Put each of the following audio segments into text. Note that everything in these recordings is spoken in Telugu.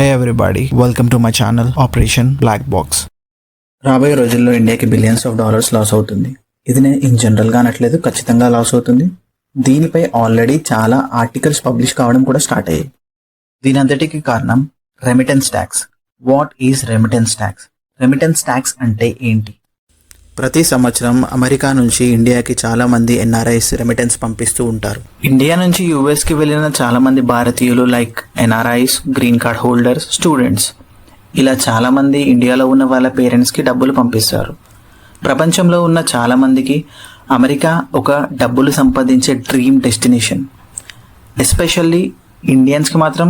Hey everybody, welcome to my channel operation black box. రాబోయే రోజుల్లో ఇండియాకి బిలియన్స్ ఆఫ్ డాలర్స్ లాస్ అవుతుంది. ఇది నేను ఇన్ జనరల్గా అనట్లేదు, ఖచ్చితంగా లాస్ అవుతుంది. దీనిపై ఆల్రెడీ చాలా ఆర్టికల్స్ పబ్లిష్ కావడం కూడా స్టార్ట్ అయ్యాయి. దీని అంతటికి కారణం remittance tax. What is remittance tax? Remittance tax అంటే ఏంటి? ప్రతి సంవత్సరం అమెరికా నుంచి ఇండియాకి చాలా మంది ఎన్ఆర్ఐస్ రెమిటెన్స్ పంపిస్తూ ఉంటారు. ఇండియా నుంచి యూఎస్కి వెళ్ళిన చాలా మంది భారతీయులు like NRIs, green card holders, students ఇలా చాలా మంది ఇండియాలో ఉన్న వాళ్ళ పేరెంట్స్కి డబ్బులు పంపిస్తారు. ప్రపంచంలో ఉన్న చాలా మందికి అమెరికా ఒక డబ్బులు సంపాదించే డ్రీమ్ డెస్టినేషన్. ఎస్పెషల్లీ ఇండియన్స్కి మాత్రం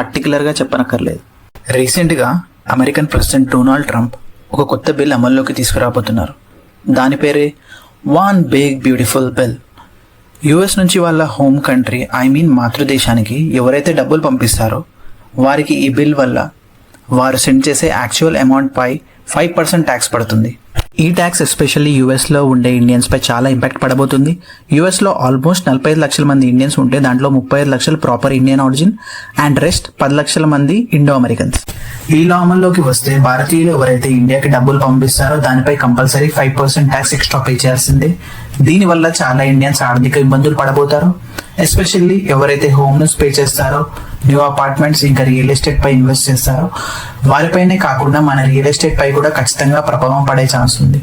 పర్టికులర్గా చెప్పనక్కర్లేదు. రీసెంట్గా అమెరికన్ ప్రెసిడెంట్ డొనాల్డ్ ట్రంప్ ఒక కొత్త బిల్ అమల్లోకి తీసుకురాబోతున్నారు. దాని పేరే one big beautiful bill. US నుంచి వాళ్ళ హోమ్ కంట్రీ, మాతృదేశానికి ఎవరైతే డబ్బులు పంపిస్తారో వారికి ఈ బిల్ వల్ల వారు సెండ్ చేసే యాక్చువల్ అమౌంట్ పై 5% ట్యాక్స్ పడుతుంది. ఈ ట్యాక్స్ ఎస్పెషల్లీ యూఎస్లో ఉండే ఇండియన్స్ పై చాలా ఇంపాక్ట్ పడబోతుంది. యూఎస్లో ఆల్మోస్ట్ 45 లక్షల మంది ఇండియన్స్ ఉంటే దాంట్లో 35 లక్షలు proper Indian origin and rest 10 లక్షల మంది ఇండో అమెరికన్స్. ఈ లా అమల్లోకి వస్తే భారతీయులు ఎవరైతే ఇండియాకి డబ్బులు పంపిస్తారో దానిపై కంపల్సరీ 5% ట్యాక్స్ ఎక్స్ట్రా పే చేయాల్సిందే. దీనివల్ల చాలా ఇండియన్స్ ఆర్థిక ఇబ్బందులు పడబోతారు. ఎస్పెషల్లీ ఎవరైతే హోమ్ లోన్స్ పే చేస్తారో, న్యూ అపార్ట్మెంట్స్ ఇంకా రియల్ ఎస్టేట్ పై ఇన్వెస్ట్ చేస్తారో వారిపైనే కాకుండా మన రియల్ ఎస్టేట్ పై కూడా ఖచ్చితంగా ప్రభావం పడే ఛాన్స్ ఉంది.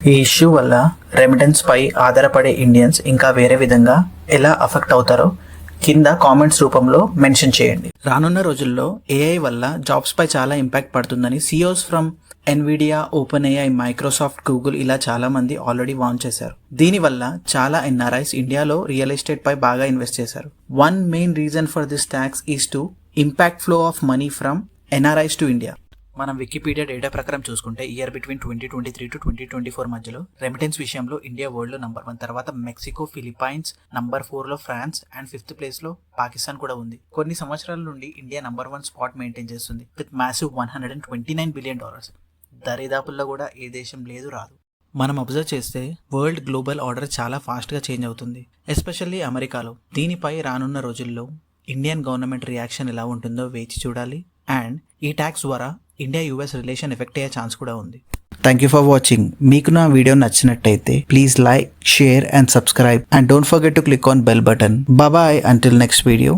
ఈ ఇష్యూ వల్ల రెమిటెన్స్ పై ఆధారపడే ఇండియన్స్ ఇంకా వేరే విధంగా ఎలా అఫెక్ట్ అవుతారో కింద కామెంట్స్ రూపంలో మెన్షన్ చేయండి. రానున్న రోజుల్లో ఏఐ వల్ల జాబ్స్ పై చాలా ఇంపాక్ట్ పడుతుందని CEOs from Nvidia, open AI, Microsoft, Google ఇలా చాలా మంది ఆల్రెడీ వార్న్ చేశారు. దీనివల్ల చాలా ఎన్ఆర్ఐస్ ఇండియాలో రియల్ ఎస్టేట్ పై బాగా ఇన్వెస్ట్ చేశారు. One main reason for this tax is to impact flow of money from NRIs to India. మనం వికీపీడియా డేటా ప్రకారం చూసుకుంటే ఇయర్ బిట్వీన్ 2023 to 2024 మధ్యలో రెమిటెన్స్ విషయంలో ఇండియా వరల్డ్ లో నంబర్ 1, తర్వాత మెక్సికో, ఫిలిప్పైన్స్, నంబర్ 4 లో ఫ్రాన్స్ అండ్ 5th ప్లేస్ లో పాకిస్తాన్ కూడా ఉంది. కొన్ని సంవత్సరాల నుండి ఇండియా నంబర్ 1 స్పాట్ మెయింటైన్ చేస్తుంది విత్ మ్యాసివ్ $129 బిలియన్. దరిదాపుల్లో కూడా ఏ దేశం లేదు, రాదు. మనం అబ్జర్వ్ చేస్తే వరల్డ్ గ్లోబల్ ఆర్డర్ చాలా ఫాస్ట్గా చేంజ్ అవుతుంది, ఎస్పెషల్లీ అమెరికాలో. దీనిపై రానున్న రోజుల్లో ఇండియన్ గవర్నమెంట్ రియాక్షన్ ఎలా ఉంటుందో వేచి చూడాలి. అండ్ ఈ ట్యాక్స్ ద్వారా ఇండియా యుఎస్ రిలేషన్ ఎఫెక్ట్ అయ్యే ఛాన్స్ కూడా ఉంది. Thank you for watching. మీకు నా వీడియో నచ్చినట్టయితే please like, share and subscribe and don't forget to click on bell button. Bye until next video.